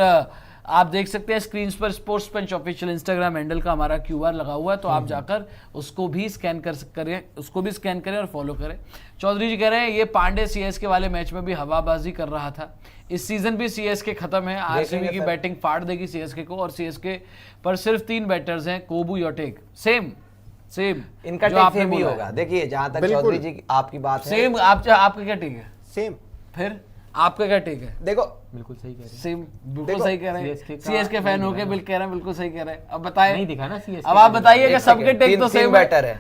आप देख सकते हैं स्क्रीन पर स्पोर्ट्स पंच ऑफिशियल इंस्टाग्राम हैंडल का हमारा QR लगा हुआ है, तो आप जाकर उसको भी स्कैन करें और फॉलो करें। चौधरी जी कह रहे हैं ये पांडे CSK वाले मैच में भी हवाबाजी कर रहा था, इस सीजन भी CSK खत्म है, RCB की बैटिंग फाड़ देगी CSK को, और CSK पर सिर्फ 3 बैटर्स हैं, कोबू योटेक। सेम इनका टेक सेम ही होगा। देखिए जहां तक चौधरी जी आपकी बात है, सेम आपका क्या टेक है? सेम। फिर आपका क्या टेक है? देखो बिल्कुल सही कह रहे हैं। सेम, बिल्कुल सही कह रहे हैं। CSK फैन हो के बिल्कुल कह रहे हैं, बिल्कुल सही कह रहे हैं। अब बताएं, नहीं दिखा ना CSK। अब आप बताइए कि सबके टेक तो सेम बैटर है,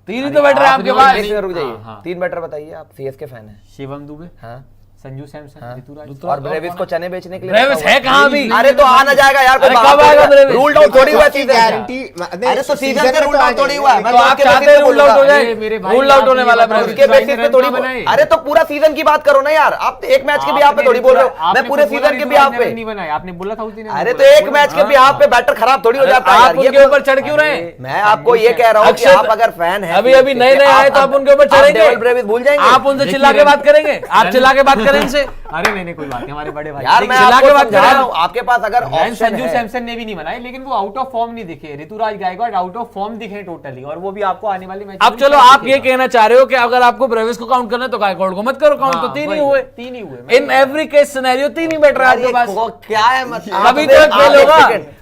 3 ही तो बैटर है आपके पास। रुक जाइए, 3 बैटर बताइए आप। CSK फैन है। शिवम दुबे, हाँ, संजू सैमसन, ऋतुराज और ब्रेविस को चने बेचने के लिए ब्रेविस है कहाँ अभी? अरे तो आ ना जाएगा यार, अरे कब आएगा ब्रेविस? रूल्ड आउट थोड़ी हुआ सीजन। गारंटी। अरे तो सीजन से रूल्ड आउट थोड़ी हुआ है। तो आप चाहते हैं रूल आउट हो जाए? रूल आउट होने वाला ब्रेविस उसके बेसिस पे थोड़ी बनाए। अरे तो पूरा सीजन की बात करो ना यार, आप एक मैच के भी आप पे थोड़ी बोल रहे हो, मैं पूरे सीजन के भी आप पे नहीं बनाया। आपने बोला था उस दिन। अरे तो एक मैच के भी आप पे बैटर खराब थोड़ी हो जाता है आप उनके ऊपर चढ़ क्यों रहे? मैं आपको ये कह रहा हूँ कि आप अगर फैन हैं, अभी नए आए तो आप उनके ऊपर चढ़ेंगे? ब्रेविस भूल जाएंगे? आप उनसे चिल्ला के बात करेंगे? आप चिल्ला के बात करें इनसे? अरे नहीं कोई बात नहीं, हमारे बड़े भाई यार मैं चिल्ला के आपको बात समझा कर रहा हूँ, आपके पास अगर ऑप्शन संजू है। सैमसन ने भी नहीं बनाए, लेकिन वो आउट ऑफ फॉर्म नहीं दिखे। Ruturaj Gaikwad out of form दिखे टोटली, और वो भी आपको आने वाले मैच। अब चलो आप ये कहना चाह रहे हो कि अगर आपको ब्रेविस को काउंट करना है तो गायकवाड़ को मत करो काउंट, तो 3 ही हुए। 3 ही हुए। इन एवरी केस सिनेरियो 3 ही बैटर आपके पास। क्या है मतलब? कभी तो एक फेल होगा।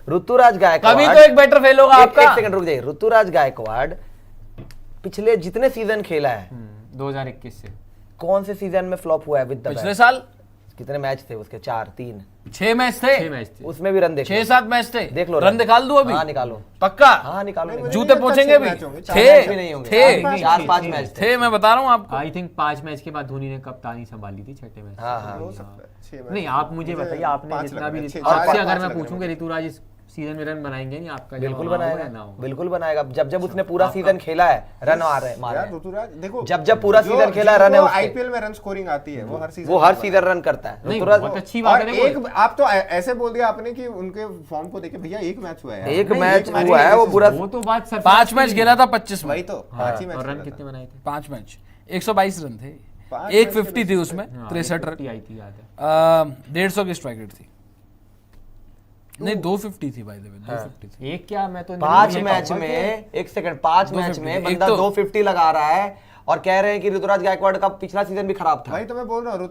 ऋतुराज गायकवाड़, कभी तो एक बैटर फेल होगा आपका। एक सेकंड रुक जाइए। ऋतुराज गायकवाड़ पिछले जितने सीजन खेला है 2021 से कौन से सीजन में फ्लॉप हुआ है विद द पिछले साल कितने मैच थे उसके? 4, 3, 6 मैच थे। 6 मैच थे। उसमें भी रन देखो, 6-7 मैच थे। देख लो रन निकाल दो अभी। हाँ निकालो, पक्का? हाँ निकालो। जूते पहुंचेंगे भी। भी नहीं होंगे, थे 4-5 मैच थे, मैं बता रहा हूँ आपको। आई थिंक 5 मैच के बाद धोनी ने कप्तानी संभाली थी 6ठे मैच। हाँ हाँ। नहीं आप मुझे बताइए, आपने जितना भी आपसे अगर मैं पूछूंगा ऋतुराज इस सीजन में रन बनाएंगे नहीं, आपका बिल्कुल बनाएगा, बिल्कुल बनाएगा। जब उसने पूरा सीजन खेला है रन आ रहे हैं। देखो जब पूरा सीजन खेला है रन है उसके। आईपीएल में रन स्कोरिंग आती है, वो हर सीजन रन करता है ऋतुराज। बहुत अच्छी बात है। एक आप तो ऐसे बोल दिया आपने कि उनके फॉर्म को देखे, भैया एक मैच हुआ है, एक मैच हुआ है वो पूरा। वो तो बात सर 5 मैच खेला था 25 में। वही तो 5 ही मैच। और रन कितने बनाए थे? 5 मैच 122 रन थे, 150 थी उसमें, 63 रन आई थी, याद है। 150 की स्ट्राइक रेट थी। नहीं 250 थी भाई, 250 थी। एक क्या, मैं तो 5 मैच में, एक सेकंड, 5 मैच में बंदा 250 लगा रहा है और कह रहे हैं कि ऋतुराज गायकवाड़ का पिछला सीजन भी खराब था। भाई तो मैं बोल रहा हूँ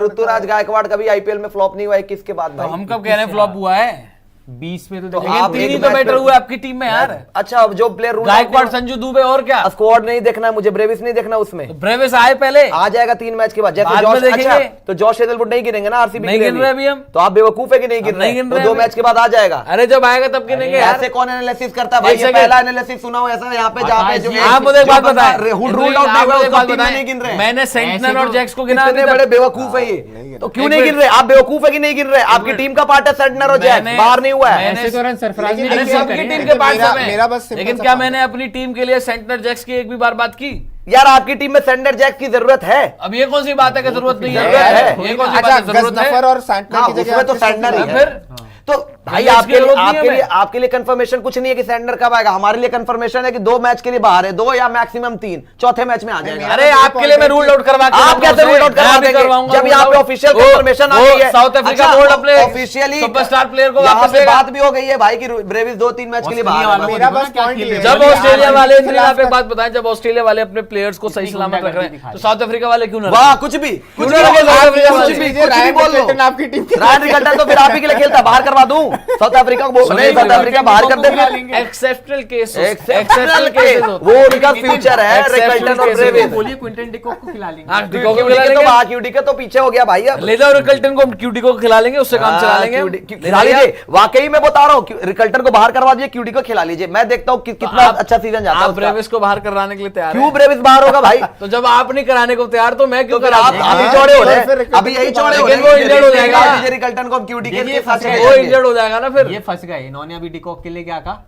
ऋतुराज गायकवाड़ कभी आईपीएल में फ्लॉप नहीं हुआ है, किसके बाद भाई? हम कब कह रहे हैं फ्लॉप हुआ है? 20 में तो आप लेकिन 3 ही तो बैटर हुए आपकी टीम में यार। अच्छा, अब जो प्लेयर गायकवाड़, संजू दुबे और क्या? स्क्वाड नहीं देखना है मुझे, ब्रेविस नहीं देखना उसमें। तो ब्रेविस आए पहले, आ जाएगा 3 मैच के बाद। जैसे बाद में जॉश, देखेंगे। अच्छा तो जॉश हेजलवुड नहीं गिरेंगे ना आरसीबी नहीं गिन रहे अभी हम। तो आप बेवकूफ है कि नहीं गिन नहीं गिन रहे? रहे 2 अभी। मैच के बाद आ जाएगा। अरे जब आएगा तब गिनेंगे यार। ऐसे कौन एनालिसिस करता है भाई? एक ये सेकंड। पहला एनालिसिस सुना हो ऐसा यहाँ पे जहाँ पे जो आप मुझे एक बात बताएं, रूल आउट नहीं हुआ उसका टीम में नहीं गिन रहे। मैंने सेंटनर और जैक्स को गिना। कितने बड़े बेवकूफ है ये, तो क्यों नहीं गिन रहे? आप बेवकूफ है कि नहीं गिन रहे? आपकी टीम का पार्ट है सेंटनर और जैक्स, बाहर नहीं हुआ है। ऐसे तो रन सरफराज ने अरे नहीं सबकी करे। टीम के पार्ट सब हैं। मेरा बस लेकिन क्या मैंने अपनी टीम के लिए सेंटनर जैक्स की एक भी बार बात की? यार आपकी टीम में सेंटर जैक्स की जरूरत है। अब ये कौन सी बात है कि जरूरत नहीं जरूरत है। है? ये कौन सी अच्छा, बात है जरूरत है? गजनफर और सैंटनर हाँ, की जगह उसमें तो आप सैंटनर ही किसको है। फिर तो भाई इसकी आपके जरूरत नहीं है आपके लिए कंफर्मेशन कुछ नहीं है कि सैंडर कब आएगा। हमारे लिए कंफर्मेशन है कि 2 मैच के लिए बाहर है, 2 या मैक्सिमम 3, चौथे मैच में आ जाएगा। अरे आपके लिए मैं रूल आउट करवा के आप कैसे रूल आउट करवा देंगे जब यहाँ पे ऑफिशियल कंफर्मेशन आ गई है? साउथ अफ्रीका बोर्ड अपने ऑफिशियली सुपरस्टार प्लेयर को यहाँ वापस पे देगा। बात भी हो गई है भाई कि ब्रेविस 2-3 मैच के लिए बाहर है। मेरा बस पॉइंट ये है, जब कि ऑस्ट्रेलिया आप वाले इसके इतने आप खिलाफ एक बात बताएं, जब ऑस्ट्रेलिया वाले अपने प्लेयर्स को सही सलामत रख रहे हैं तो साउथ अफ्रीका वाले क्यों ना? वाह, कुछ भी क्यों ना रखे साउथ अफ्रीका वाले? कुछ भी बोल लो। रिकल्टन आपकी टीम के रायन रिकल्टन तो फिर आप ही के लिए खेलता, बाहर करवा दूं साउथ अफ्रीका को। नहीं, साउथ अफ्रीका बाहर कर देंगे। एक्सेप्शनल केस, एक्सेप्शनल केस, वो उनका फ्यूचर है रिकल्टन और ब्रेविस। बोलिए क्विंटन डिकॉक को खिला लेंगे। हाँ, डिकॉक को खिला क्यूडी लेंगे। तो बाहर, क्यूडी का तो पीछे हो गया भाई अब। ले जाओ रिकल्टन को, क्यूडी को खिला लेंगे, उससे काम चला लेंगे। खिला लीजिए, वाकई में बता रहा हूँ, रिकल्टन को बाहर करवा दीजिए, क्यूडी को खिला लीजिए। मैं देखता हूँ कितना अच्छा सीजन जाता है आप उसका। ब्रेविस को बाहर कराने के लिए तैयार क्यों हैं? ब्रेविस बाहर होगा भाई? तो जब आप नहीं कराने को तैयार तो मैं क्यों फिर करा आप दूं? अभी चौड़े हो रहे फिर हैं, अभी यही चौड़े हो लेकिन रहे वो इंजर्ड हो जाएगा। हैं। रिकल्टन को हम क्यूडी के देखिए, साथ वो इंजर्ड हो जाएगा ना फिर। ये फंस गए। इन्होंने अभी डिकॉक के लिए क्या कहा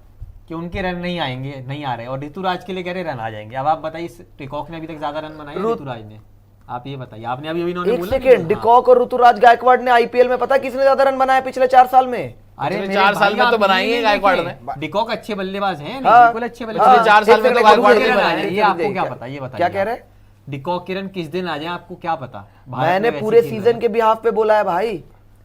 कि उनके रन नहीं आएंगे, नहीं आ रहे, और ऋतुराज के लिए कह रहे रन आ जाएंगे। अब आप बताइए, डिकॉक ने अभी तक ज्यादा रन बनाए ऋतुराज ने? आप ये बताइए। आपने अभी इन्होंने एक बोला कि- सेकेंड, डिकॉक और ऋतुराज गायकवाड़ ने आईपीएल में पता किसने ज्यादा रन बनाए पिछले 4 साल में? अरे पिछले मेरे 4 साल भाई, में तो आप बनाई है नहीं गायकवाड़ देखे। ने। डिकॉक अच्छे बल्लेबाज हैं, हाँ, बिल्कुल अच्छे पिछले बल्लेबाज। 4 साल में तो गायकवाड़ के ने रन बनाए आए, हैं। ये आपको क्या पता? ये बताइए। क्या कह रहे हैं? डिकॉक के रन किस दिन आ जाए आपको क्या पता? भारत मैंने में पूरे वैसी टीम सीजन है। के बिहाफ पे बोला है भाई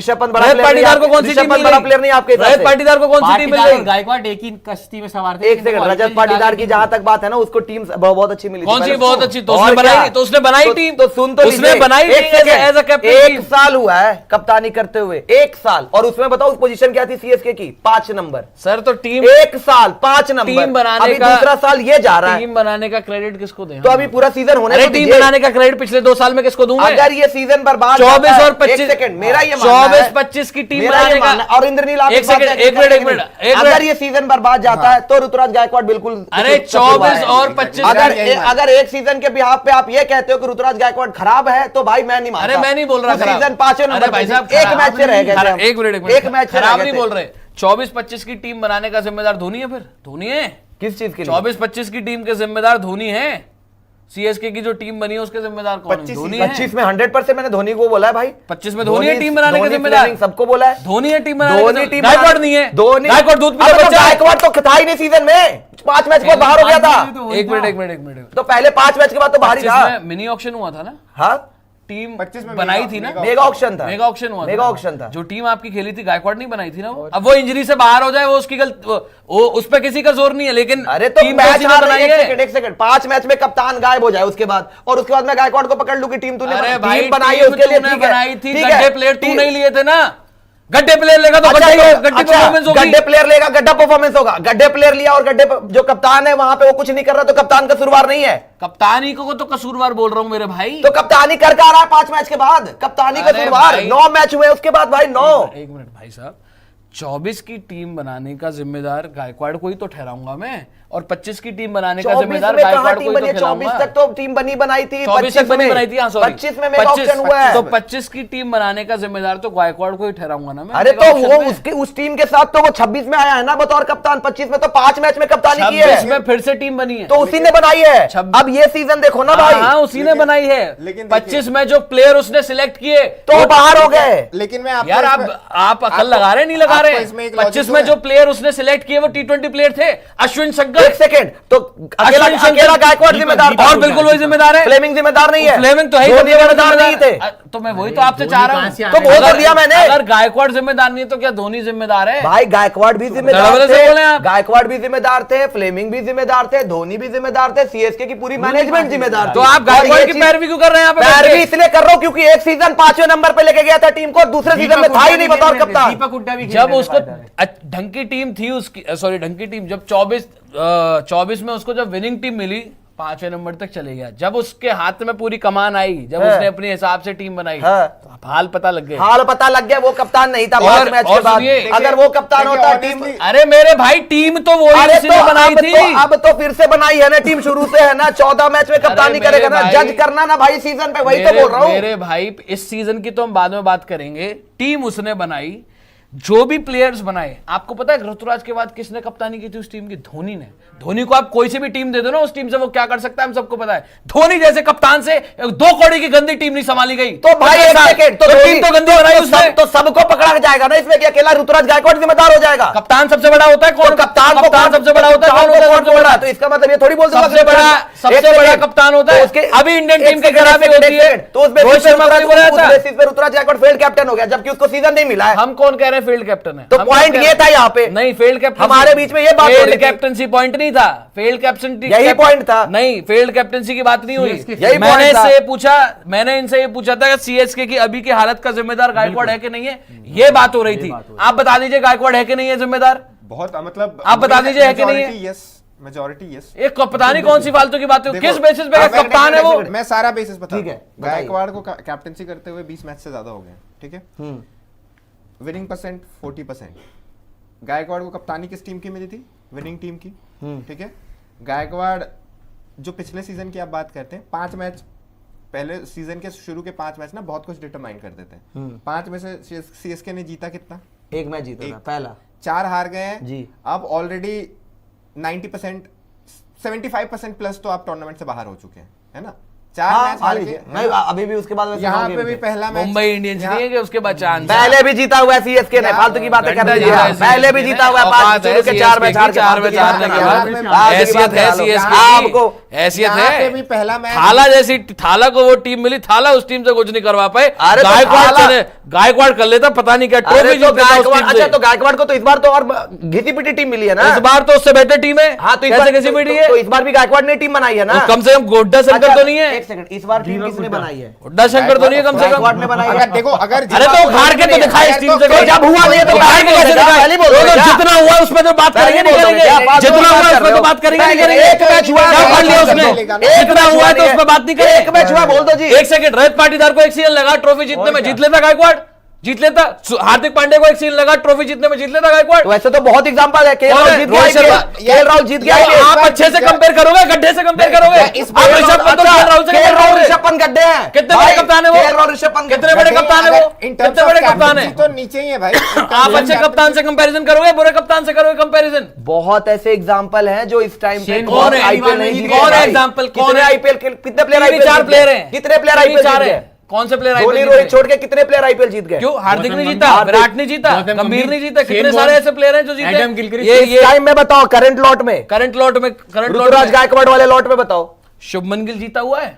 ऋषभ पंत बड़ा रजत प्लेयर पाटीदार को नहीं, कौन सी ऋषभ टीम पंत मिल बड़ा गई? प्लेयर नहीं आपके हिसाब रजत से। पाटीदार को कौन सी टीम मिल पाटीदार और रही। गायकवाड़ एक ही कश्ती में सवार थे। एक सेकंड, रजत पाटीदार की जहां तक बात है ना, उसको टीम बहुत अच्छी मिली थी कौन सी पहले बहुत उसको। अच्छी? तो और उसने बनाई, क्या? तो उसने बनाई टीम, तो सुन तो उसने लीजिए। बनाई एक team second, as a captain एक टीम। साल हुआ है कप्तानी करते हुए, 1 साल, और उसमें बताओ पोजीशन क्या थी सीएसके की? 5 नंबर। सर तो टीम 1 साल 5 नंबर, टीम बनाने अभी का दूसरा साल ये जा रहा है, टीम बनाने का क्रेडिट किसको दें? तो अभी पूरा सीजन होने अरे तो टीम दीजिए। बनाने का क्रेडिट पिछले 2 साल में किसको दूंगा? अगर ये सीजन बर्बाद 24 जाता है, और 25 एक सेकंड, मेरा ये मानना है, 24-25 की टीम मेरा ये बनाने का- मानना है, और इंद्रनील आप एक इस बात सेकंड, से एक मिनट, agree एक मिनट, करेंगे? एक अगर मिनट। ये सीजन बर्बाद जाता है तो ऋतुराज गायकवाड़ बिल्कुल अरे कसूरवार 24 है। और 25 अगर एक सीजन के बिहाफ पे आप ये कहते हो कि ऋतुराज गायकवाड़ खराब है, तो भाई मैं नहीं मानता। अरे मैं नहीं बोल रहा उस खराब। सीजन 5वें अरे नंबर भाई पे साहब थी। एक खराब मैच से रह गए थे खराब- हम। एक मिनट, एक मैच से रह खराब गए नहीं थे। बोल रहे। 24-25 की टीम बनाने का जिम्मेदार धोनी है, फिर धोनी है। किस चीज के लिए? 24-25 की टीम के जिम्मेदार धोनी है। सीएसके की जो टीम बनी है उसके जिम्मेदार कौन है? 25 धोनी है। 25 में 100% मैंने धोनी को बोला है भाई। 25 में धोनी है टीम बनाने का धोनी, जिम्मेदार। फ्लेमिंग सबको बोला है। धोनी है टीम बनाने धोनी का। टीम गायकवाड़ नहीं है। धोनी गायकवाड़ दूध अबे पीता तो बच्चा है। गायकवाड़ तो था ही नहीं सीजन में, 5 मैच के बाद बाहर हो गया था। एक मिनट, एक मिनट, एक मिनट। तो पहले 5 मैच के बाद तो बाहर ही 25 था। में मिनी ऑक्शन हुआ था ना, हाँ, टीम 25 में बनाई मेगा- थी ना, मेगा मेगा ऑक्शन था। मेगा ऑक्शन हुआ मेगा ऑक्शन था। जो टीम आपकी खेली थी गायकवाड़ नहीं बनाई थी ना वो। अब वो इंजरी से बाहर हो जाए वो उसकी गलती, वो उस पर किसी का जोर नहीं है, लेकिन अरे तो टीम मैच किसी ने बनाई है। एक सेकंड 5 मैच में कप्तान गायब हो जाए उसके बाद, और उसके बाद मैं गायकवाड़ को पकड़ लूं कि टीम तूने अरे भाई टीम बनाई है उसके लिए, तूने ठीक है, बनाई थी, ठीक है, गड्ढे प्लेयर तू टीम- नहीं लिए थे ना। गड्ढे प्लेयर लेगा तो अच्छा, गड्ढे परफॉर्मेंस होगी। गड्ढे प्लेयर लेगा, गड्ढा परफॉर्मेंस होगा। गड्ढे प्लेयर लिया और गड्ढे जो कप्तान है वहां पे वो कुछ नहीं कर रहा, तो कप्तान का कसूरवार नहीं है। कप्तानी को तो कसूरवार बोल रहा हूं मेरे भाई। तो कप्तानी कर आ रहा है 5 मैच के बाद, कप्तानी अरे कसूरवार। भाई। 9 मैच हुए उसके बाद भाई, 9। एक मिनट भाई साहब, 24 की टीम बनाने का जिम्मेदार गायकवाड़ को ही तो ठहराऊंगा मैं, और 25 की टीम बनाने का 24 जिम्मेदार में कहां गायकवाड़ को टीम ही बनी तो है? 24 ठहराऊंगा। तक तो टीम बनाई थी, 24 तक बनी बनाई थी, हाँ सॉरी। 25 में मेगा ऑक्शन हुआ है। तो 25 की टीम बनाने का जिम्मेदार तो गायकवाड़ को ही ठहराऊंगा ना मैं। अरे मेगा तो ऑक्शन वो में। उसके उस टीम के साथ तो वो 26 में आया है ना बतौर कप्तान, 25 में तो 5 मैच में कप्तानी की 26 है, में फिर से टीम बनी है। तो उसी ने बनाई है। 26 अब ये सीजन देखो ना भाई, हाँ उसी ने बनाई है। लेकिन 25 में जो प्लेयर उसने सिलेक्ट किए तो बाहर हो गए। लेकिन मैं आपको यार इसमें- आप अकल आपको- लगा रहे नहीं लगा आपको रहे? इसमें एक 25 logic में तो जो है। प्लेयर उसने सिलेक्ट किए वो T20 प्लेयर थे। अश्विन शंकर, एक सेकंड, तो अकेला अश्विन शंकर, अकेला गायकवाड़ जिम्मेदार था, और बिल्कुल वही जिम्मेदार है। फ्लेमिंग जिम्मेदार नहीं है, फ्लेमिंग तो है ही, धोनी धोनी जिम्मेदार नहीं थे। तो मैं वही तो आपसे चाह रहा कहां से हूँ। आ तो बोल तो अगर- दिया मैंने। अगर गायकवाड़ जिम्मेदार नहीं है तो क्या धोनी जिम्मेदार है? भाई गायकवाड़ भी जिम्मेदार दड़बड़े से बोले थे, आप। गायकवाड़ भी जिम्मेदार थे, फ्लेमिंग भी जिम्मेदार थे, धोनी भी जिम्मेदार थे, सीएसके की पूरी मैनेजमेंट जिम्मेदार थी। तो आप गायकवाड़ और ये की चीज- पैरवी क्यों कर रहे हैं यहाँ पे? पैरवी बैठ के? इसलिए कर रहा हूं क्योंकि एक सीजन 5वें नंबर पे लेके गया था टीम को, दूसरे सीजन में था ही नहीं बतौर कप्तान। दीपक हुड्डा भी जब उसको ढंग की टीम थी उसकी, सॉरी ढंग की टीम, जब 24 में उसको जब विनिंग टीम मिली 5वें नंबर तक चले गया। जब उसके हाथ में पूरी कमान आई, जब हाँ। उसने अपने हिसाब से टीम बनाई, हाँ। तो अब हाल पता लग गया। हाल पता लग गया, वो कप्तान नहीं था और- 5 मैच और के बाद। सुनिए, अगर वो कप्तान देखिए, होता टीम, honestly- अरे मेरे भाई टीम तो वही अरे उसने बनाई थी। अब तो फिर से बनाई है ना टीम, शुरू से है ना, 14 मैच में कप्तानी मेरे करेगा ना, भाई- जज करना ना भाई सीजन पे, वही तो मेरे- बोल रहा हूँ। मेरे भाई इस सीजन की तो हम बाद में बात करेंगे। टीम उसने बनाई, जो भी प्लेयर्स बनाए। आपको पता है ऋतुराज के बाद किसने कप्तानी की थी उस टीम की? धोनी ने। धोनी को आप कोई सी भी टीम दे दो ना, उस टीम से वो क्या कर सकता है हम सबको पता है। धोनी जैसे कप्तान से 2 कौड़ी की गंदी टीम नहीं संभाली गई। तो भाई एक सेकंड, तो टीम तो गंदी बनाई उसने। तो सबको पकड़ा जाएगा ना इसमें, कि अकेला ऋतुराज गायकवाड़ जिम्मेदार हो जाएगा? कप्तान सबसे बड़ा होता है कौन? तो कप्तान को कप्तान सबसे बड़ा होता है कौन? होता है सबसे बोल रहा बड़ा? है? तो इसका मतलब ये थोड़ी बोल दूंगा सबसे कि बड़ा एक सबसे बड़ा सेकंड, कप्तान होता तो है। उसके- अभी इंडियन एक टीम की सेकंड, खराबी एक होती है। सेकंड, तो उस रोहित शर्मा को नहीं बोला उस जाता। बेसिस पे ऋतुराज गायकवाड़ फेल्ड कैप्टन हो गया, जबकि उसको सीजन नहीं मिला है। हम कौन कह रहे हैं फील्ड कैप्टन है? तो हम पॉइंट कौन ये कह था रहे हैं? यहाँ पे, नहीं, फेल्ड कैप्टन हमारे बीच में ये बात हो रही थी। कैप्टनसी पॉइंट नहीं था। फेल्ड कैप्टनसी यही point था। नहीं, फेल्ड कैप्टनसी की बात नहीं हुई। यही मैंने point था। इससे पूछा, मैंने इनसे ये पूछा था कि सीएसके की अभी की हालत का जिम्मेदार गायकवाड़ है कि नहीं है, ये बात हो रही थी। आप बता दीजिए गायकवाड़ है कि नहीं है जिम्मेदार? बहुत मतलब आप बता दीजिए है कि नहीं है? Yes, majority yes. एक पता नहीं कौन सी फालतू की बातें, देखो, किस बेसिस पे आप- कप्तान है वो? मैं सारा बेसिस बता ठीक है, बताइए। गायकवाड़ को कैप्टनसी करते हुए 20 मैच से ज्यादा हो गए, ठीक है। Winning percent 40%। गायकवाड़ को कप्तानी किस टीम की मिली थी? विनिंग टीम की, ठीक है। गायकवाड़ जो पिछले सीजन की आप बात करते हैं, 5 मैच पहले सीजन के शुरू के 5 मैच ना बहुत कुछ डिटरमाइन कर देते हैं। 5 में से सीएसके ने जीता कितना? एक मैच जीता था पहला, 4 हार गए हैं जी। अब ऑलरेडी 90% 75% प्लस तो आप टूर्नामेंट से बाहर हो चुके हैं, है ना। 4 हाँ, मैच हार लीजिए। के नहीं, अभी भी उसके बाद वैसे यहाँ नौ पे गेम भी थे। पहला मैच मुंबई इंडियंस नहीं है कि उसके बाद चांस पहले भी जीता हुआ है सीएसके ने, फालतू की बातें कर रही है। पहले भी जीता हुआ है, 5 शुरू के 4 मैच हार के, चार मैच हारने के बाद हैसियत है सीएसके आपको हैसियत यहाँ पे है। भी पहला मैच थाला जैसी, थाला को वो टीम मिली, थाला उस टीम से कुछ नहीं करवा पाए। अरे तो गायकवाड़ कर लेता, पता नहीं क्या अरे ट्रॉफी तो जीत लेता उस गायकवाड़, टीम अच्छा से। तो गायकवाड़ को तो इस बार तो और घिसी पिटी टीम मिली है ना। इस बार तो उससे बेटर टीम है। हाँ तो इस कैसे बार कैसी बेटी है? तो इस बार भी गायकवाड़ ने टीम बनाई है ना। तो कम से कम गोड्डा शंकर अच्छा, तो नहीं है। एक सेकंड, इस बार टीम किसने बनाई है? गोड्डा शंकर तो नहीं है कम से गायकवाड़ ने कम। बनाई है। अगर देखो अगर अरे तो हार के तो दिखाए इस टीम से। तो जब हुआ नहीं है तो हार के कैसे दिखाए? पहले बोल रहे तो क्या? जितना हुआ उसमें तो बात करेंगे नहीं करेंगे, जितना हुआ उसमें तो बात करेंगे नहीं करेंगे। एक मैच हुआ है, क्या कर लिया उसने? एक जितना मैच हुआ है तो नहीं उस पर बात नहीं करेंगे। एक मैच हुआ, बोल दो जी। एक सेकंड, रजत पाटीदार को एक सीजन लगा ट्रॉफी जीतने में, जीत लेता गायकवाड़, जीत लेता। हार्दिक पांड्या को एक सीजन लगा ट्रॉफी जीतने में, जीत लेता गायकवाड़। वैसे तो बहुत एग्जांपल है। केएल कौन राहुल है? जीत गया रोहित शर्मा। केएल राहुल जीत गया तो आप अच्छे से कंपेयर करोगे, गड्ढे से कंपेयर करोगे? आप ऋषभ पंत और केएल राहुल से कंपेयर करोगे? ऋषभ पंत गड्ढे हैं। कितने बड़े कप्तान है वो? केएल राहुल ऋषभ पंत कितने बड़े कप्तान है वो? कितने बड़े कप्तान है? तो नीचे ही है भाई। आप अच्छे कप्तान से कंपैरिजन करोगे, बुरे कप्तान से करोगे कंपैरिजन? बहुत ऐसे एग्जांपल हैं जो इस टाइम पे कौन है? आईपीएल नहीं जीते कौन है भाई। एग्जांपल? कौन कितने है? आईपीएल कितने प्लेयर तीन ही चार प्लेयर हैं। कितने प्लेयर आईपीएल जीत गए? कौन से प्लेयर धोनी आईपीएल रोहित छोड़ के कितने प्लेयर आईपीएल जीत गए? क्यों? हार्दिक नहीं गौतम जीता, गंभीर, विराट नहीं जीता, गौतम गंभीर नहीं गंभीर, जीता, कितने शेन सारे वॉर्न, ऐसे प्लेयर हैं जो जीते। Adam Gilchrist. इस टाइम में बताओ, करंट लॉट में, करंट लॉट ऋतुराज में गायकवाड़ वाले लॉट में बताओ। शुभमन गिल जीता हुआ है।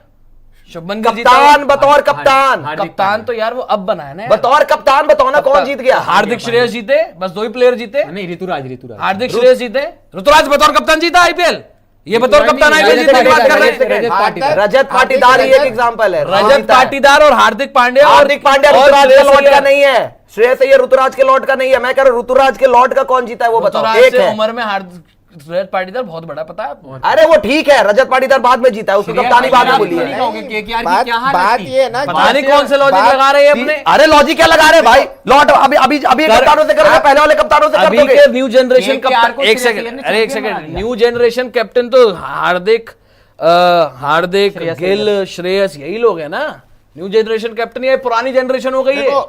शुभमन गिल जीता कप्तान हुआ बतौर कप्तान, हार्दिक कप्तान तो यार वो अब बना है ना यार। बतौर कप्तान बताओ ना कौन जीत गया? हार्दिक श्रेयस जीते, बस 2 ही प्लेयर जीते। नहीं, ऋतुराज हार्दिक श्रेयस जीते, ऋतुराज बतौर कप्तान जीता आईपीएल। ये बतौर कप्तान आईपीएल जीतने की बात कर रहे हैं। रजत पाटीदार ही एक एग्जांपल है। रजत पाटीदार और हार्दिक पांड्या। हार्दिक पांड्या ऋतुराज के लॉट का नहीं है, श्रेयस अय्यर ऋतुराज के लॉट का नहीं है। मैं कह रहा हूं ऋतुराज के लॉट का कौन जीता है वो बताओ। एक है उम्र में हार्दिक, रजत पाटीदार बहुत बड़ा, पता है आपको? अरे वो ठीक है, रजत पाटीदार बाद में जीता है, उसको कप्तानी बाद में बोली है। बात ये है ना, पता नहीं कौन से लॉजिक लगा रहे हैं अपने। अरे लॉजिक क्या लगा रहे हैं भाई? लॉट अभी अभी अभी कप्तानों से करोगे, पहले वाले कप्तानों से कर अभी दोगे। के न्यू जनरेशन KKR कप्तान, को एक श्रेयस सेकंड, अय्यर ने अरे एक चैंपियन बना सेकंड, दिया। न्यू जनरेशन कैप्टन तो हार्दिक श्रेयस गिल, श्रेयस, यही लोग हैं ना। न्यू जनरेशन कैप्टन, ये पुरानी जनरेशन हो गई है। देखो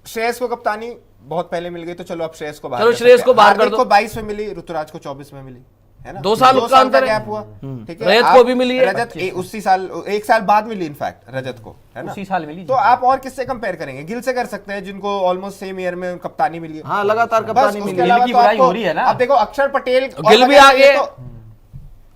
श्रेयस को कप्तानी बहुत पहले मिल गई, तो चलो अब श्रेयस को बाहर चलो कर श्रेयस सकते को हैं। बाहर कर हार्दिक दो। को 22 में मिली, ऋतुराज को 24 में मिली, है ना? 2 साल का अंतर है। गैप हुआ, ठीक है। रजत आप- को भी मिली है। रजत उसी साल, 1 साल बाद मिली इनफैक्ट रजत को, है ना? उसी साल मिली। तो आप और किससे कंपेयर करेंगे? गिल से कर सकते हैं, जिनको ऑलमोस्ट सेम ईयर में कप्तानी मिली है। हाँ लगातार बस कप्तानी उसके मिली। अलावा की तो बुराई आपको- हो रही है ना। अब देखो अक्षर पटेल और गिल भी वगैरह आ ये गए। तो-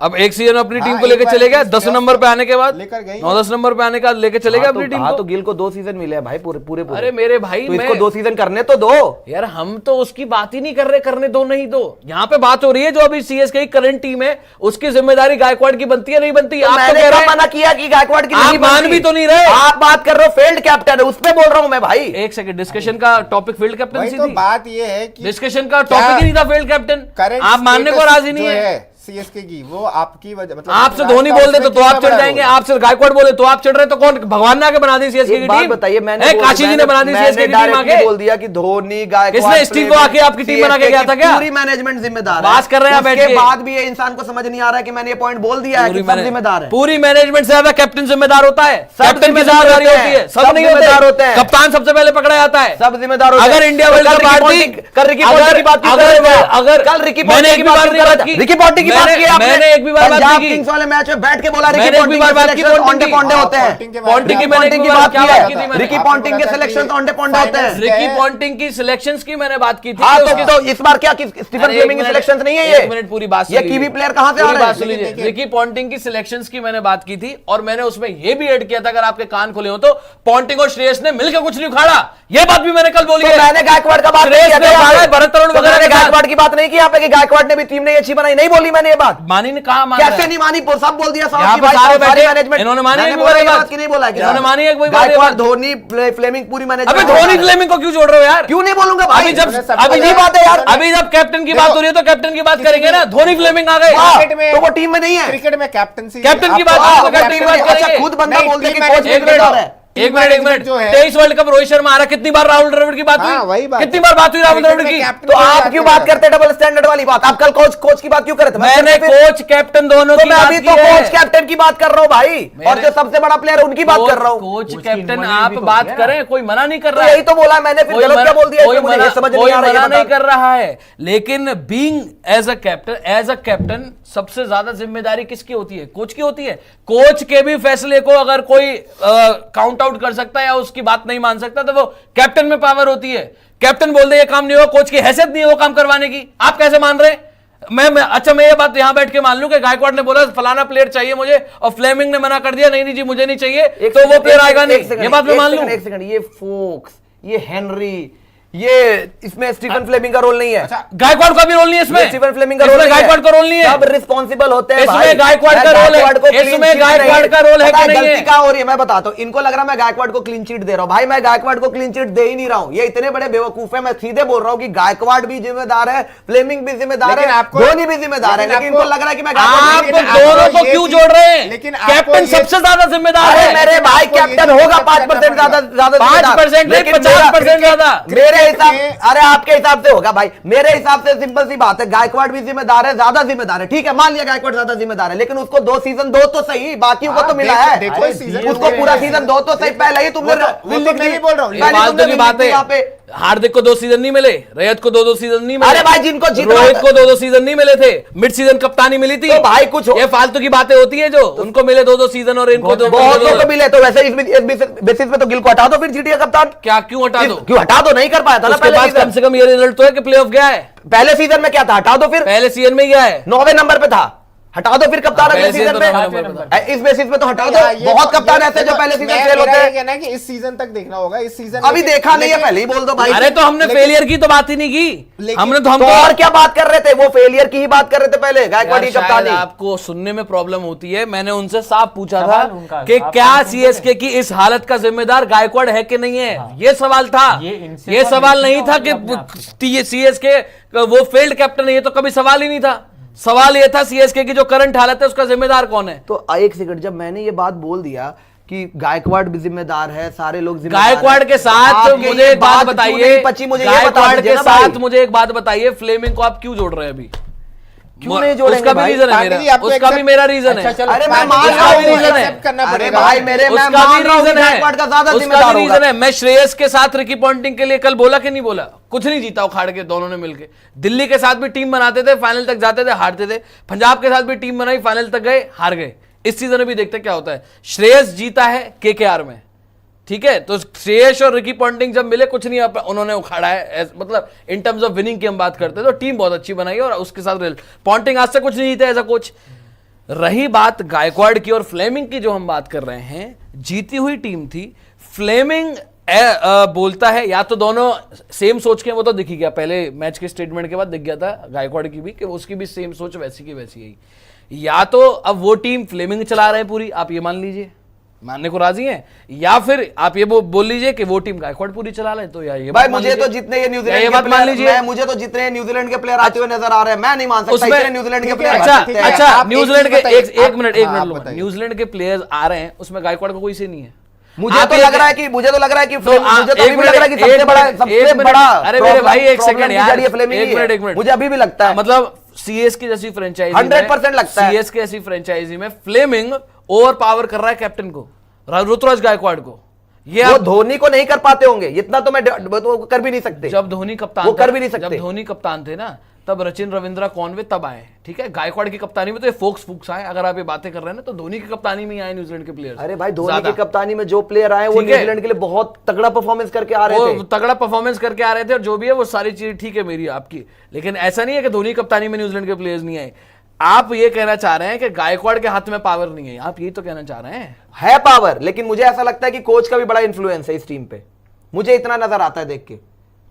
अब एक सीजन अपनी टीम हाँ, को लेकर एक बार चले गया, इस 10 playoff नंबर पे आने के बाद, लेकर गई। 9-10 नंबर पे आने के बाद लेके चले गए अपनी टीम हाँ को। तो गिल को 2 सीजन मिले हैं भाई, पूरे पूरे पूरे। अरे मेरे भाई, तो इसको मैं 2 सीजन करने तो दो। यार हम तो उसकी बात ही नहीं कर रहे, करने दो नहीं दो। यहाँ पे बात हो रही है जो अभी सीएसके की करंट टीम है, उसकी जिम्मेदारी गायकवाड़ की बनती है नहीं बनती? तो आप तो मैंने कह कब रहे मना किया कि गायकवाड़ की आप नहीं मान बनती? भी तो नहीं रहे। आप बात कर रहे हो फेल्ड कैप्टन है, उस पे बोल रहा हूं मैं भाई। एक सेकंड, डिस्कशन का टॉपिक फील्ड वही कैप्टनसी तो थी। बात ये है कि डिस्कशन का टॉपिक ही नहीं था फील्ड कैप्टन। करंट आप मानने को राजी नहीं है। सीएसके की, वो आपकी वजह, मतलब आपसे ऋतुराज धोनी का बोल दे उसमें तो आप कितना चढ़ बड़ा जाएंगे, रोल? आपसे गायकवाड़ बोले तो आप चढ़ रहे, तो कौन भगवान ने आके बना दी सीएसके की एक बात टीम? बताइए, मैंने काशी जी ने बना दी सीएसके की टीम डायरेक्टली आके। बोल दिया कि धोनी गायकवाड़ किसने स्टीव को आके आपकी टीम बना के गया था क्या? पूरी मैनेजमेंट जिम्मेदार बात कर रहे हैं आप बैठ उसके के। बाद भी ये इंसान को समझ नहीं आ रहा है कि मैंने ये पॉइंट बोल दिया है कि सब जिम्मेदार है। पूरी मैनेजमेंट से ज्यादा कैप्टन जिम्मेदार होता है। सब कैप्टन की जिम्मेदार जिम्मेदारी होते होती हैं। है, सब सब नहीं जिम्मेदार होते हैं। कप्तान सबसे पहले पकड़ा जाता है। सब जिम्मेदार होते हैं। अगर इंडिया वर्ल्ड कप हारती, कल रिकी पॉन्टिंग की बात क्यों कर रहे थे? अगर कल रिकी मैंने पॉन्टिंग एक की भी बार बात नहीं बात की, रिकी पॉन्टिंग की बात की आपने। मैंने एक भी बार बात पंजाब नहीं की। किंग्स वाले मैच में बैठ के बोला रिकी मैंने एक भी पॉन्टिंग बार के बात की सिलेक्शन पॉन्टिंग ओंडे की। पोंडे होते हैं। पॉन्टिंग की मैंने पॉन्टिंग की एक बात क्या की बात है। की थी मैंने? रिकी पॉन्टिंग के सिलेक्शन तो ओंडे पोंडे होते हैं। रिकी पॉन्टिंग की सिलेक्शंस की मैंने बात की थी। हाँ कि उसके- तो इस बार क्या स्टीफन अरे फ्लेमिंग की एक सिलेक्शंस नहीं है एक ये? मिनट पूरी बात ये सुन कीवी लीजिए। प्लेयर कहाँ से आ पूरी रहे बात सुन हैं? लीजिए। रिकी पॉन्टिंग की सिलेक्शंस की मैंने बात की थी और मैंने उसमें ये भी ऐड किया था, अगर आपके कान खुले हो तो, पॉन्टिंग और श्रेयस ने मिलकर कुछ नहीं उखाड़ा। ये बात भी मैंने कल बोली तो है। मैंने गायकवाड़ का बात नहीं श्रेयस किया ने था यहाँ उखाड़ा पे। है, भरत तरुण तो वगैरह मैंने के साथ। गायकवाड़ की बात नहीं की यहाँ पे कि गायकवाड़ ने भी टीम ने अच्छी बनाई, नहीं बोली मैंने ये बात। मानी ने कहा मान कैसे नहीं मानी? सब बोल दिया यहाँ पे सारे बैठे, इन्होंने मानी एक भी बार ये बात की नहीं बोला कि इन्होंने मानी एक भी बार ये गायकवाड़ बात। धोनी फ्लेमिंग पूरी अबे मैनेजमेंट। धोनी फ्लेमिंग को क्यों जोड़ रहे हो यार? क्यों नहीं बोलूंगा भाई? अभी जब इन्होंने सब अभी बोला ये बात है यार, इन्होंने- अभी जब कैप्टन की देखो, बात हो रही है तो कैप्टन की बात करेंगे ना। धोनी फ्लेमिंग आ गए। हाँ, क्रिकेट में- तो वो टीम में नहीं है। क्रिकेट में कैप्टन कैप्टन की बात हाँ, तो कैप्टन की बात अच्छा करेंगे। खुद बंदा नहीं, बोल दिया कि टीम कोच मैनेजमेंट जिम्मेदार है। एक मिनट जो है 23 वर्ल्ड कप रोहित शर्मा आ रहा, कितनी बार राहुल द्रविड़ की बात हाँ, वही हुई, बात कितनी है। बार बात हुई राहुल लेकिन द्रविड़ की? कैप्टन तो की आप क्यों बात करते हैं डबल स्टैंडर्ड वाली बात? आप कल कोच की बात क्यों करते? मैंने कोच कैप्टन दोनों तो की मैं बात अभी की तो है। कोच कैप्टन की बात कर रहा हूँ भाई, और जो सबसे बड़ा प्लेयर उनकी बात कर रहा हूँ। कोच कोच की कैप्टन involvement आप भी तो बात होती है ना। करें, कोई मना नहीं कर तो रहा है। यही तो बोला मैंने, फिर गलत क्या बोल दिया इसमें? मुझे ये समझ नहीं आ रहा है, मना ये नहीं बता। कर रहा है, लेकिन बीइंग एज अ कैप्टन सबसे ज्यादा जिम्मेदारी किसकी होती है? कोच की होती है। कोच के भी फैसले को अगर कोई काउंट आउट कर सकता है या उसकी बात नहीं मान सकता तो वो कैप्टन में पावर होती है। कैप्टन बोल दे ये काम नहीं होगा, कोच की हैसियत नहीं है वो काम करवाने की। आप कैसे मान रहे हैं? मैं ये बात यहां बैठ के मान लूं कि गायकवाड़ ने बोला फलाना प्लेयर चाहिए मुझे और फ्लेमिंग ने मना कर दिया नहीं जी मुझे नहीं चाहिए, तो वो प्लेयर आएगा नहीं। ये बात मैं मान लूं। एक सेकंड, ये फोक्स, ये हेनरी, ये इसमें स्टीफन फ्लेमिंग का रोल नहीं है। गायकवाड़ का भी रोल नहीं है इसमें। स्टीफन फ्लेमिंग का रोल नहीं है। गायकवाड़ का रोल नहीं है। सब रिस्पॉन्सिबल होते हैं भाई। इसमें गायकवाड़ का रोल है। इसमें गायकवाड़ का रोल है कि नहीं है? गलती क्या हो रही है मैं बताता हूं। इनको लग रहा है मैं गायकवाड़ को क्लीन चिट दे रहा हूं। भाई मैं गायकवाड़ को क्लीन चिट दे ही नहीं रहा हूं। ये इतने बड़े बेवकूफ है, मैं सीधे बोल रहा हूं कि गायकवाड़ भी जिम्मेदार है, फ्लेमिंग भी जिम्मेदार लेकिन है, आपको- धोनी भी जिम्मेदार है, लेकिन लेकिन इनको लग रहा है कि मैं आप गायकवाड़ दोनों को ये क्यों चीज- जोड़ रहे हैं? लेकिन आपको कैप्टन ये- सबसे ज्यादा जिम्मेदार अरे है। मेरे भाई आपको ये कैप्टन चीज होगा accept 5% करना ज्यादा पड़ेगा। 5% नहीं, 50% ज्यादा। मेरे हिसाब क्रिकेट अरे आपके हिसाब से होगा भाई, मेरे हिसाब से सिंपल सी बात है, गायकवाड़ भी जिम्मेदार है, ज्यादा जिम्मेदार है। ठीक है मान लिया गायकवाड़ ज्यादा जिम्मेदार है, लेकिन उसको 2 सीजन दो तो सही, बाकियों को तो मिला है। देखो इस सीजन उसको पूरा सीजन दो तो सही, पहले ही तुमने वो तो मैं भी बोल रहा हूँ। ये फालतू की बात है। हार्दिक को 2 सीजन नहीं मिले, रैयत को 2 सीजन नहीं मिले। अरे भाई जिनको जीतना रोहित था- को 2 सीजन नहीं मिले थे, मिड सीजन कप्तानी मिली थी। तो भाई कुछ ये फालतू की बातें होती है जो उनको मिले 2 सीजन और इनको 2 बहुतों को मिले, तो वैसे इस बेसिस पे तो गिल को हटा दो फिर जीटीए कप्तान। क्या क्यों हटा दो? क्यों हटा दो? नहीं कर पाया था ना उसके पहले पास कम सीजन। से कम ये रिजल्ट तो है कि प्लेऑफ गया है। पहले सीजन में क्या था? हटा दो फिर। पहले सीजन में गया है। 9वें नंबर पे था, हटा दो फिर कप्तान अगले पहले सीजन सीजन तो 9वें में। नंबर पे। इस बेसिस पे तो हटा हाँ, दो। बहुत कप्तान ऐसे जो पहले सीजन फेल होते हैं। कहना है कि इस सीजन तक देखना होगा। इस सीजन अभी देखा नहीं है, पहले ही बोल दो भाई। अरे तो हमने लेकिन- फेलियर की तो बात ही नहीं की। लेकिन- हमने तो और क्या बात कर रहे थे? वो फेलियर की ही बात कर रहे थे पहले, गायकवाड़ की शायद कप्तानी। आपको सुनने में प्रॉब्लम होती है। मैंने उनसे साफ पूछा था सवाल उनका- कि आप क्या सुनते सीएसके की इस हालत का जिम्मेदार गायकवाड़ है कि नहीं है। ये सवाल था। ये इनसे ये तो सवाल नहीं नहीं था, था अपने आप कि सीएसके वो फेल्ड कैप्टन है, ये तो कभी सवाल ही नहीं था। सवाल ये था सीएसके की जो करंट हालत है उसका जिम्मेदार कौन है। तो एक सेकंड, जब मैंने ये बात बोल दिया कि गायकवाड़ भी जिम्मेदार है, सारे लोग जिम्मेदार हैं, गायकवाड़ के साथ आपके मुझे ये एक बात क्यों बताइए। नहीं पची? मुझे ये बता गायकवाड़ दीजिए के ना साथ भाई। मुझे एक बात बताइए, फ्लेमिंग को आप क्यों जोड़ रहे हैं अभी? क्यों नहीं जोड़ेंगे उसका भी भाई? रीजन है पांडे जी, मेरा, आपको उसका भी accept- मेरा रीजन अच्छा, है। चलो, अरे मैं पांडे मान जी, रहा आपको हूँ भी रीजन है। accept करना अरे पड़ेगा। भाई मेरे, मैं उसका मान भी रहा हूँ कि रीजन है। गायकवाड़ का ज्यादा उसका जिम्मेदार भी होगा। रीजन है। मैं श्रेयस के साथ रिकी पॉन्टिंग के लिए कल बोला कि नहीं बोला? कुछ नहीं जीता उखाड़ के दोनों ने मिलके। दिल्ली के साथ भी टीम बनाते थे, फाइनल तक जाते थे, हारते थे। पंजाब के साथ भी टीम बनाई, फाइनल तक गए, हार गए। इस सीजन में भी देखते क्या होता है। श्रेयस जीता है केकेआर में, ठीक है, तो श्रेयस और रिकी पॉन्टिंग जब मिले कुछ नहीं उन्होंने उखाड़ा है। मतलब इन टर्म्स ऑफ विनिंग की हम बात करते हैं तो टीम बहुत अच्छी बनाई है और उसके साथ पॉन्टिंग आज से कुछ नहीं जीता एज अ कोच। रही बात गायकवाड़ की और फ्लेमिंग की जो हम बात कर रहे हैं, जीती हुई टीम थी। फ्लेमिंग बोलता है, या तो दोनों सेम सोच के, वो तो दिख ही गया पहले मैच के स्टेटमेंट के बाद दिख गया था गायकवाड़ की भी कि उसकी भी सेम सोच वैसी की वैसी है। या तो अब वो टीम फ्लेमिंग चला रहे हैं पूरी, आप ये मान लीजिए, मानने को राजी हैं, या फिर आप ये बोल लीजिए कि वो टीम गायकवाड़ पूरी चला रहे हैं। तो या ये भाई बात मान मुझे तो लीजिए। जितने ये या न्यूजीलैंड ये के बात मान प्लेयर, लीजिए। मुझे तो जितने न्यूजीलैंड के प्लेयर आते हुए नजर आ रहे हैं, मैं नहीं मान सकता उसमें- इतने न्यूजीलैंड के ठीक है, प्लेयर अच्छा आ सकते हैं। अच्छा, आप एक न्यूजीलैंड चीज के बताइए, एक मिनट आप लूंगा। बताइए। न्यूजीलैंड के प्लेयर्स आ रहे हैं, उसमें गायकवाड़ का कोई से नहीं है। मुझे आप तो ये लग रहा है कि मुझे तो लग रहा है कि तो मुझे तो अभी भी लग रहा है कि सबसे बड़ा अरे मेरे भाई एक problem सेकंड की यार, जड़ ये Fleming ही है। एक मिनट मुझे अभी भी लगता है, मतलब सीएसके जैसी फ्रेंचाइजी 100% लगता है। सीएसके जैसी फ्रेंचाइजी में फ्लेमिंग ओवर पावर कर रहा है कैप्टन को, ऋतुराज गायकवाड़ को। ये वो आप धोनी को नहीं कर पाते होंगे इतना, तो मैं तो कर भी नहीं सकते। जब धोनी कप्तान वो था, कर भी नहीं सकते। जब धोनी कप्तान थे ना, तब रचिन रविंद्रा कॉनवे तब आए, ठीक है। गायकवाड़ की कप्तानी में तो ये फोक्स आए। अगर आप ये बातें कर रहे हैं ना, तो धोनी की कप्तानी में ही आए न्यूजीलैंड के प्लेयर्स। अरे भाई धोनी ज्यादा। की कप्तानी में जो प्लेयर आए वो ठीक है। न्यूजीलैंड के लिए बहुत तगड़ा परफॉर्मेंस करके आ रहे थे। वो तगड़ा परफॉर्मेंस करके आ रहे थे और जो भी है वो सारी चीज ठीक है मेरी आपकी, लेकिन ऐसा नहीं है कि धोनी कप्तानी में न्यूजीलैंड के प्लेयर्स नहीं आए। आप ये कहना चाह रहे हैं कि गायकवाड़ के हाथ में पावर नहीं है, आप यही तो कहना चाह रहे हैं। है पावर, लेकिन मुझे ऐसा लगता है कि कोच का भी बड़ा इन्फ्लुएंस है इस टीम पे। मुझे इतना नजर आता है देख के,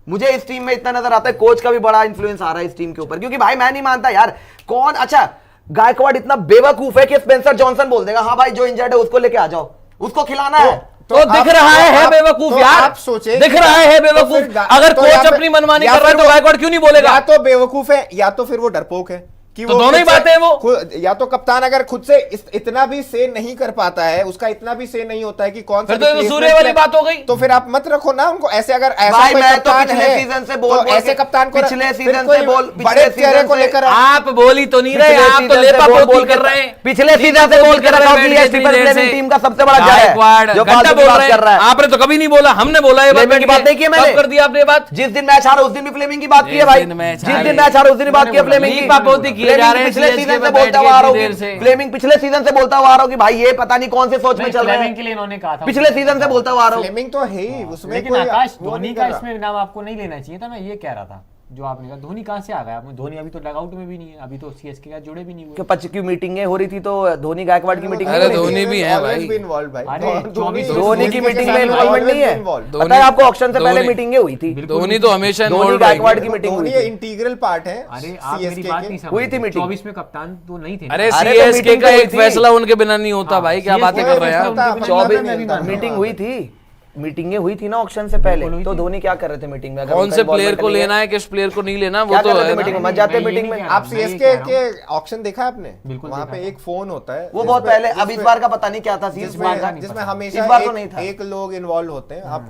मुझे इस टीम में इतना नजर आता है कोच का भी बड़ा इन्फ्लुएंस आ रहा है इस टीम के ऊपर। क्योंकि भाई मैं नहीं मानता यार, कौन, अच्छा गायकवाड़ इतना बेवकूफ है कि स्पेंसर जॉनसन बोल देगा हाँ भाई जो इंजर्ड है उसको लेके आ जाओ, उसको खिलाना है। तो दिख रहा है बेवकूफ यार, आप सोचे दिख रहा है बेवकूफ। अगर कोच अपनी मनमानी कर रहा है तो गायकवाड़ क्यों नहीं बोलेगा? या तो बेवकूफ है या तो फिर वो डरपोक है कि तो दोनों ही खुद से- बातें हैं वो। या तो कप्तान अगर खुद से इतना भी से नहीं कर पाता है, उसका इतना भी से नहीं होता है कि कौन सा फिर तो ये तो replacement सूर्य वाली है, बात हो गई। तो फिर आप मत रखो ना उनको ऐसे। अगर ऐसा भाई कोई मैं तो कप्तान पिछले है, सीजन से तो बोल ऐसे कप्तान को पिछले फिर सीजन कोई से बोल बड़े पिछले चेहरे सीजन को से लेकर आप बोल ही तो नहीं रहे, आप तो लेपा पोती कर रहे हैं। पिछले सीजन से बोल के रखा कि ये ट्रिपल फ्लेमिंग टीम का सबसे बड़ा जड़ है जो घंटा फालतू बोल की बात रहे कर रहा हैं। है। आपने तो कभी नहीं बोला, हमने बोला ये फ्लेमिंग की बात नहीं की है मैंने। कब कर दिया आपने ये बात? जिस दिन मैच हारा उस दिन भी फ्लेमिंग की बात की है जिस भाई, दिन मैच जिस हारे। दिन मैच हारा उस दिन ही बात की है फ्लेमिंग की। लीपा पोती किए जा रहे हैं पिछले CSK सीजन से में बोलता बैठ हुआ आ के रहा इतनी देर हूँ से। फ्लेमिंग पिछले सीजन से बोलता हुआ आ रहा हूँ कि भाई ये पता नहीं कौन से सोच में चल रहे फ्लेमिंग के हैं। लिए इन्होंने कहा था पिछले सीजन से बोलता हुआ आ रहा हूँ। फ्लेमिंग तो है ही उसमें, लेकिन कोई आकाश वो धोनी नहीं का कर रहा। इसमें नाम आपको नहीं लेना चाहिए था। मैं ये कह रहा था जो आपने कहा धोनी कहाँ से आ गया। धोनी अभी तो डगआउट में भी नहीं है, अभी तो सीएसके का जुड़े भी नहीं हुए। की मीटिंगें हो रही थी तो धोनी गायकवाड़ की मीटिंग अरे नहीं हो रही धोनी थी। भी है भाई। Always been involved भाई। अरे, धोनी 24 धोनी की मीटिंग में इन्वॉल्वमेंट नहीं है। involved। पता है आपको ऑक्शन से पहले धोनी- मीटिंगें हुई थी। धोनी तो हमेशा धोनी involved गायकवाड़ रहेंगे। की मीटिंग हुई धोनी थी। इंटीग्रल पार्ट है अरे आप मेरी CSK बात के। नहीं समझ हुई थी meeting। 24 में कप्तान तो नहीं थे ना। अरे अरे तो सीएसके मीटिंग का तो हुई एक थी। फैसला उनके बिना नहीं होता भाई, क्या CSK बातें कर रहे हैं फैसला आप? उनके बिना चौबीस मैं भी मानता मीटिंग हूँ। हुई थी, मीटिंगें हुई थी ना ऑक्शन से पहले। हुई तो थी। धोनी क्या कर रहे थे मीटिंग में? अगर कौन उनका से प्लेयर involvement को नहीं है, लेना है, किस प्लेयर को नहीं लेना, वो क्या तो कर रहे है थे ना। मीटिंग में? नहीं, मत जाते मैं ये मीटिंग नहीं में। कह रहा। आप मैं ये CSK कह रहा के ऑक्शन देखा है आपने? बिल्कुल वहाँ देखा पे था। एक फोन होता है वो बहुत पहले, अब इस बार का पता नहीं क्या था। इस बार का जिसमें इस हमेशा बार तो नहीं था। एक लोग इन्वॉल्व होते हैं। आप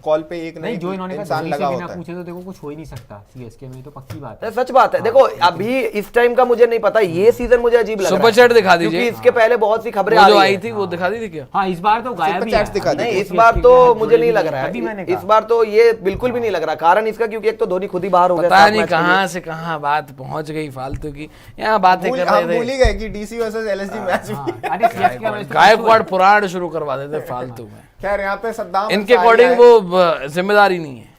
कॉल पे एक नहीं जो इन्होंने कहा इंसान धोनी से लगा बिना होता है। पूछे तो देखो कुछ हो ही नहीं सकता सीएसके में, तो पक्की बात है। अरे सच बात है। देखो अभी इस टाइम का मुझे नहीं पता, ये सीजन मुझे अजीब लग रहा है। सुपर चैट दिखा दीजिए। क्योंकि इसके पहले बहुत सी खबरें वो आ जो रही आई हैं। थी वो दिखा दी थी क्या? हाँ इस बार तो गायब Super ही chats है। दिखा दी। नहीं, इस CSK बार के तो साथ मुझे जुड़े नहीं भी लग है। रहा तभी मैंने है। कहा। इस बार तो ये बिल्कुल भी नहीं लग रहा। कारण इसका क्योंकि एक तो धोनी खुद ही बाहर हो गया पता 7 नहीं मैच के लिए। कहाँ से कहाँ बात पहुंच गई फालतू की, यहाँ बातें कर हम रहे भूल थे। ही गए कि डीसी वर्सेस एलएसजी मैच हाँ, भी। अरे सीएसके का मैच तो गायकवाड़ पुराण शुरू करवा देते फालतू में। खैर यहाँ पे सद्दाम इनके अंसारी अकॉर्डिंग आए। वो जिम्मेदारी नहीं है।